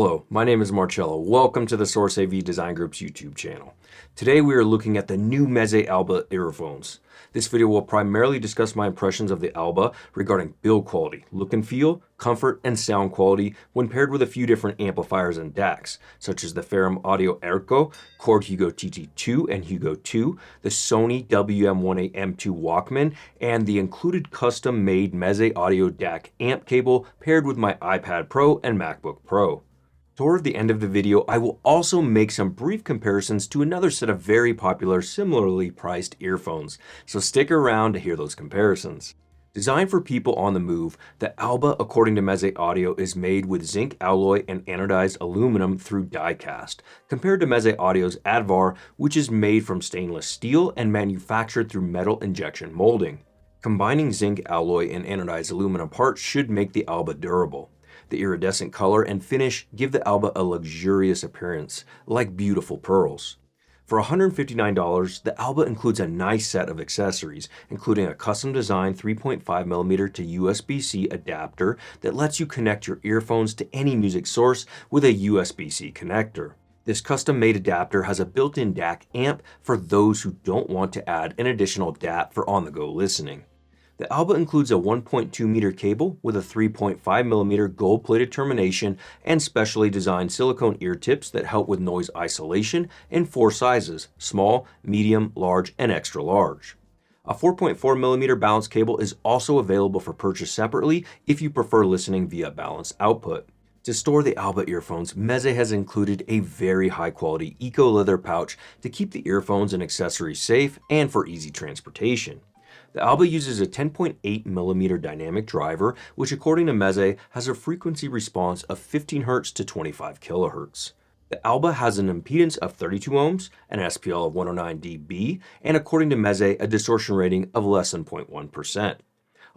Hello, my name is Marcello. Welcome to the Source AV Design Group's YouTube channel. Today we are looking at the new Meze Alba Earphones. This video will primarily discuss my impressions of the Alba regarding build quality, look and feel, comfort, and sound quality when paired with a few different amplifiers and Dacs, such as the Ferrum Audio Ergo, Cord Hugo TT2 and Hugo 2, the Sony WM18M2 Walkman, and the included custom-made Meze Audio DAC amp cable paired with my iPad Pro and MacBook Pro. Toward the end of the video, I will also make some brief comparisons to another set of very popular, similarly priced earphones, so stick around to hear those comparisons. Designed for people on the move, the Alba, according to Meze Audio, is made with zinc alloy and anodized aluminum through die cast, compared to Meze Audio's Advar, which is made from stainless steel and manufactured through metal injection molding. Combining zinc alloy and anodized aluminum parts should make the Alba durable. The iridescent color and finish give the Alba a luxurious appearance, like beautiful pearls. For $159, the Alba includes a nice set of accessories, including a custom-designed 3.5mm to USB-C adapter that lets you connect your earphones to any music source with a USB-C connector. This custom-made adapter has a built-in DAC amp for those who don't want to add an additional DAT for on-the-go listening. The Alba includes a 1.2-meter cable with a 3.5-millimeter gold-plated termination and specially designed silicone ear tips that help with noise isolation in 4 sizes: small, medium, large, and extra large. A 4.4-millimeter balance cable is also available for purchase separately if you prefer listening via balanced output. To store the Alba earphones, Meze has included a very high-quality eco-leather pouch to keep the earphones and accessories safe and for easy transportation. The Alba uses a 10.8mm dynamic driver, which according to Meze has a frequency response of 15 Hz to 25 kHz. The Alba has an impedance of 32 ohms, an SPL of 109 dB, and according to Meze, a distortion rating of less than 0.1%.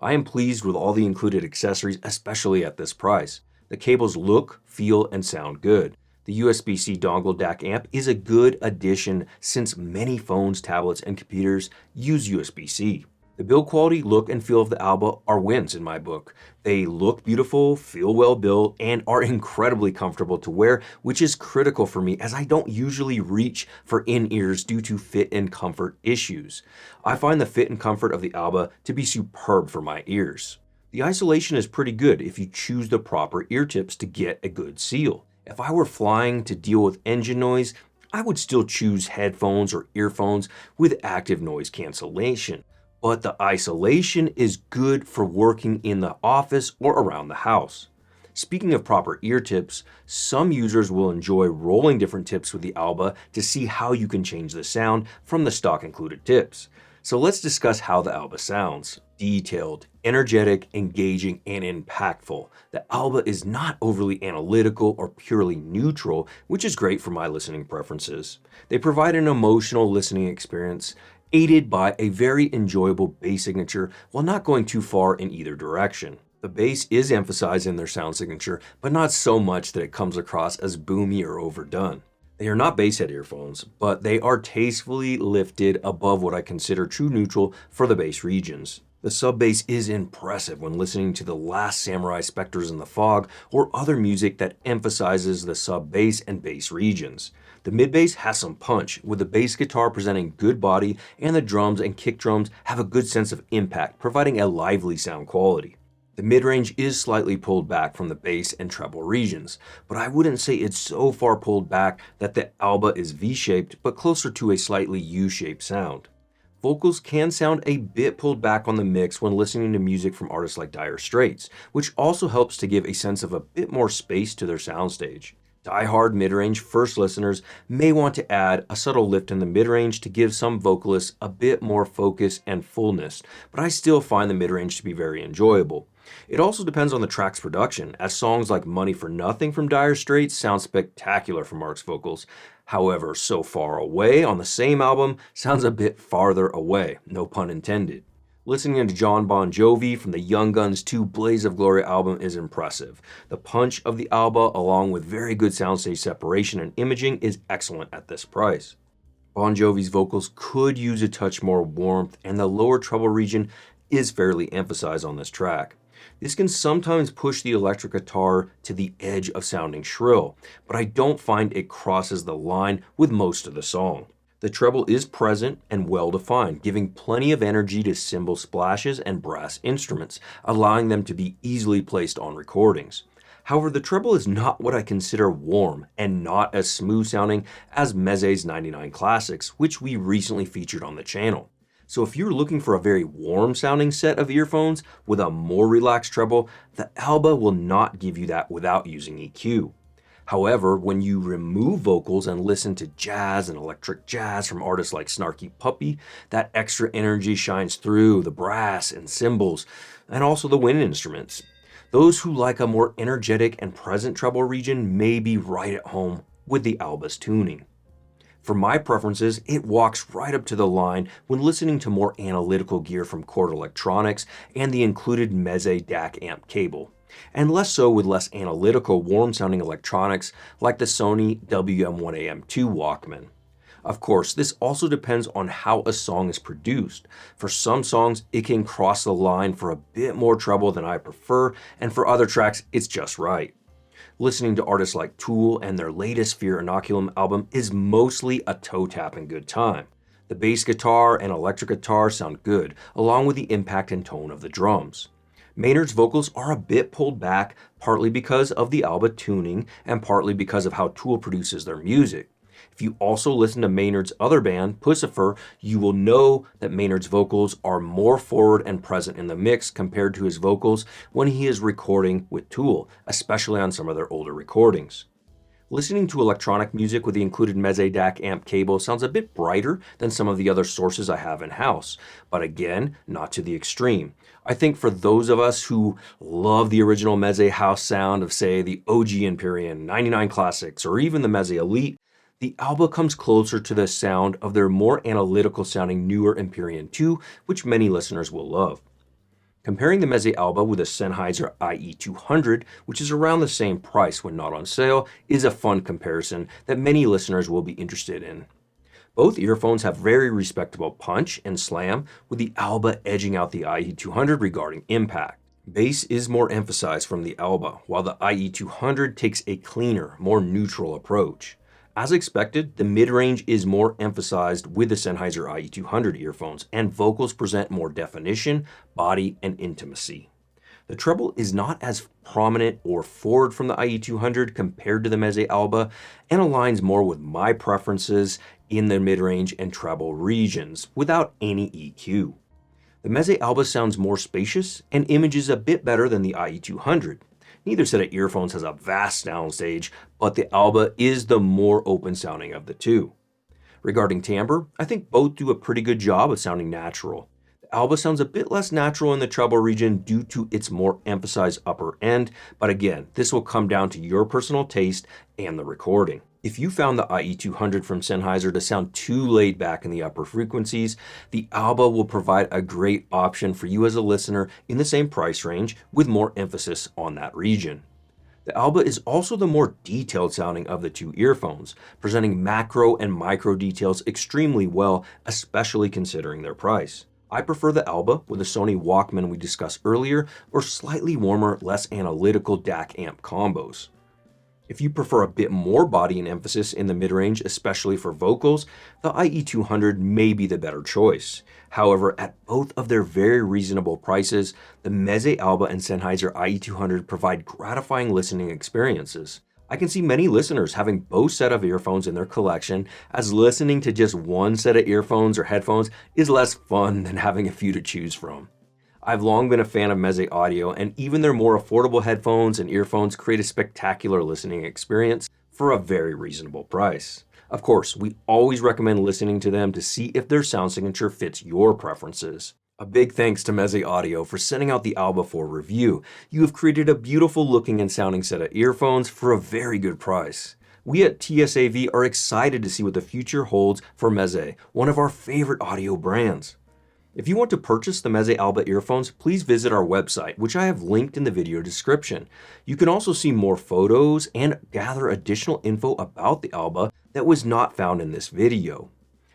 I am pleased with all the included accessories, especially at this price. The cables look, feel, and sound good. The USB-C dongle DAC amp is a good addition since many phones, tablets, and computers use USB-C. The build quality, look, and feel of the Alba are wins in my book. They look beautiful, feel well built, and are incredibly comfortable to wear, which is critical for me as I don't usually reach for in-ears due to fit and comfort issues. I find the fit and comfort of the Alba to be superb for my ears. The isolation is pretty good if you choose the proper ear tips to get a good seal. If I were flying to deal with engine noise, I would still choose headphones or earphones with active noise cancellation. But the isolation is good for working in the office or around the house. Speaking of proper ear tips, some users will enjoy rolling different tips with the Alba to see how you can change the sound from the stock included tips. So let's discuss how the Alba sounds. Detailed, energetic, engaging, and impactful. The Alba is not overly analytical or purely neutral, which is great for my listening preferences. They provide an emotional listening experience, aided by a very enjoyable bass signature while not going too far in either direction. The bass is emphasized in their sound signature, but not so much that it comes across as boomy or overdone. They are not bass head earphones, but they are tastefully lifted above what I consider true neutral for the bass regions. The sub-bass is impressive when listening to the Last Samurai Spectres in the Fog or other music that emphasizes the sub-bass and bass regions. The mid-bass has some punch, with the bass guitar presenting good body and the drums and kick drums have a good sense of impact, providing a lively sound quality. The mid-range is slightly pulled back from the bass and treble regions, but I wouldn't say it's so far pulled back that the Alba is V-shaped, but closer to a slightly U-shaped sound. Vocals can sound a bit pulled back on the mix when listening to music from artists like Dire Straits, which also helps to give a sense of a bit more space to their soundstage. Die-hard mid-range first listeners may want to add a subtle lift in the mid-range to give some vocalists a bit more focus and fullness, but I still find the mid-range to be very enjoyable. It also depends on the track's production, as songs like Money for Nothing from Dire Straits sound spectacular from Mark's vocals. However, So Far Away on the same album sounds a bit farther away, no pun intended. Listening to John Bon Jovi from the Young Guns 2 Blaze of Glory album is impressive. The punch of the Alba, along with very good soundstage separation and imaging, is excellent at this price. Bon Jovi's vocals could use a touch more warmth, and the lower treble region is fairly emphasized on this track. This can sometimes push the electric guitar to the edge of sounding shrill, but I don't find it crosses the line with most of the song. The treble is present and well defined, giving plenty of energy to cymbal splashes and brass instruments, allowing them to be easily placed on recordings. However, the treble is not what I consider warm and not as smooth sounding as Meze's 99 Classics, which we recently featured on the channel. So if you're looking for a very warm sounding set of earphones with a more relaxed treble, the Alba will not give you that without using EQ. However, when you remove vocals and listen to jazz and electric jazz from artists like Snarky Puppy, that extra energy shines through the brass and cymbals, and also the wind instruments. Those who like a more energetic and present treble region may be right at home with the Alba's tuning. For my preferences, it walks right up to the line when listening to more analytical gear from Chord Electronics and the included Meze DAC amp cable, and less so with less analytical, warm-sounding electronics like the Sony WM1AM2 Walkman. Of course, this also depends on how a song is produced. For some songs, it can cross the line for a bit more treble than I prefer, and for other tracks, it's just right. Listening to artists like Tool and their latest Fear Inoculum album is mostly a toe-tapping good time. The bass guitar and electric guitar sound good, along with the impact and tone of the drums. Maynard's vocals are a bit pulled back, partly because of the Alba tuning and partly because of how Tool produces their music. If you also listen to Maynard's other band, Puscifer, you will know that Maynard's vocals are more forward and present in the mix compared to his vocals when he is recording with Tool, especially on some of their older recordings. Listening to electronic music with the included Meze DAC amp cable sounds a bit brighter than some of the other sources I have in-house, but again, not to the extreme. I think for those of us who love the original Meze house sound of, say, the OG Empyrean, 99 Classics, or even the Meze Elite, the Alba comes closer to the sound of their more analytical sounding newer Empyrean 2, which many listeners will love. Comparing the Meze Alba with a Sennheiser IE200, which is around the same price when not on sale, is a fun comparison that many listeners will be interested in. Both earphones have very respectable punch and slam, with the Alba edging out the IE200 regarding impact. Bass is more emphasized from the Alba, while the IE200 takes a cleaner, more neutral approach. As expected, the mid-range is more emphasized with the Sennheiser IE200 earphones, and vocals present more definition, body, and intimacy. The treble is not as prominent or forward from the IE200 compared to the Meze Alba, and aligns more with my preferences in the mid-range and treble regions, without any EQ. The Meze Alba sounds more spacious and images a bit better than the IE200. Neither set of earphones has a vast soundstage, but the Alba is the more open sounding of the two. Regarding timbre, I think both do a pretty good job of sounding natural. The Alba sounds a bit less natural in the treble region due to its more emphasized upper end, but again, this will come down to your personal taste and the recording. If you found the IE200 from Sennheiser to sound too laid back in the upper frequencies, the Alba will provide a great option for you as a listener in the same price range with more emphasis on that region. The Alba is also the more detailed sounding of the two earphones, presenting macro and micro details extremely well, especially considering their price. I prefer the Alba with the Sony Walkman we discussed earlier, or slightly warmer, less analytical DAC amp combos. If you prefer a bit more body and emphasis in the mid-range, especially for vocals, the IE200 may be the better choice. However, at both of their very reasonable prices, the Meze Alba and Sennheiser IE200 provide gratifying listening experiences. I can see many listeners having both set of earphones in their collection, as listening to just one set of earphones or headphones is less fun than having a few to choose from. I've long been a fan of Meze Audio, and even their more affordable headphones and earphones create a spectacular listening experience for a very reasonable price. Of course, we always recommend listening to them to see if their sound signature fits your preferences. A big thanks to Meze Audio for sending out the Alba for review. You have created a beautiful looking and sounding set of earphones for a very good price. We at TSAV are excited to see what the future holds for Meze, one of our favorite audio brands. If you want to purchase the Meze Alba earphones, please visit our website, which I have linked in the video description. You can also see more photos and gather additional info about the Alba that was not found in this video.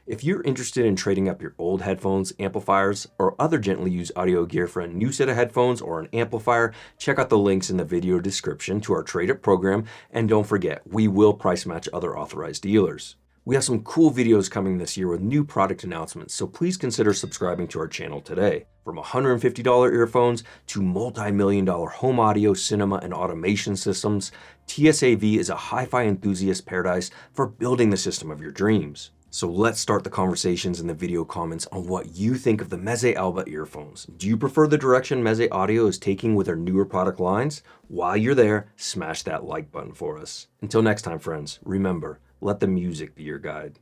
If you're interested in trading up your old headphones, amplifiers, or other gently used audio gear for a new set of headphones or an amplifier, check out the links in the video description to our trade-up program, and don't forget, we will price match other authorized dealers. We have some cool videos coming this year with new product announcements, so please consider subscribing to our channel today. From $150 earphones to multi-million-dollar home audio, cinema, and automation systems, TSAV is a hi-fi enthusiast paradise for building the system of your dreams. So let's start the conversations in the video comments on what you think of the Meze Alba earphones. Do you prefer the direction Meze Audio is taking with their newer product lines? While you're there, smash that like button for us. Until next time, friends, remember, let the music be your guide.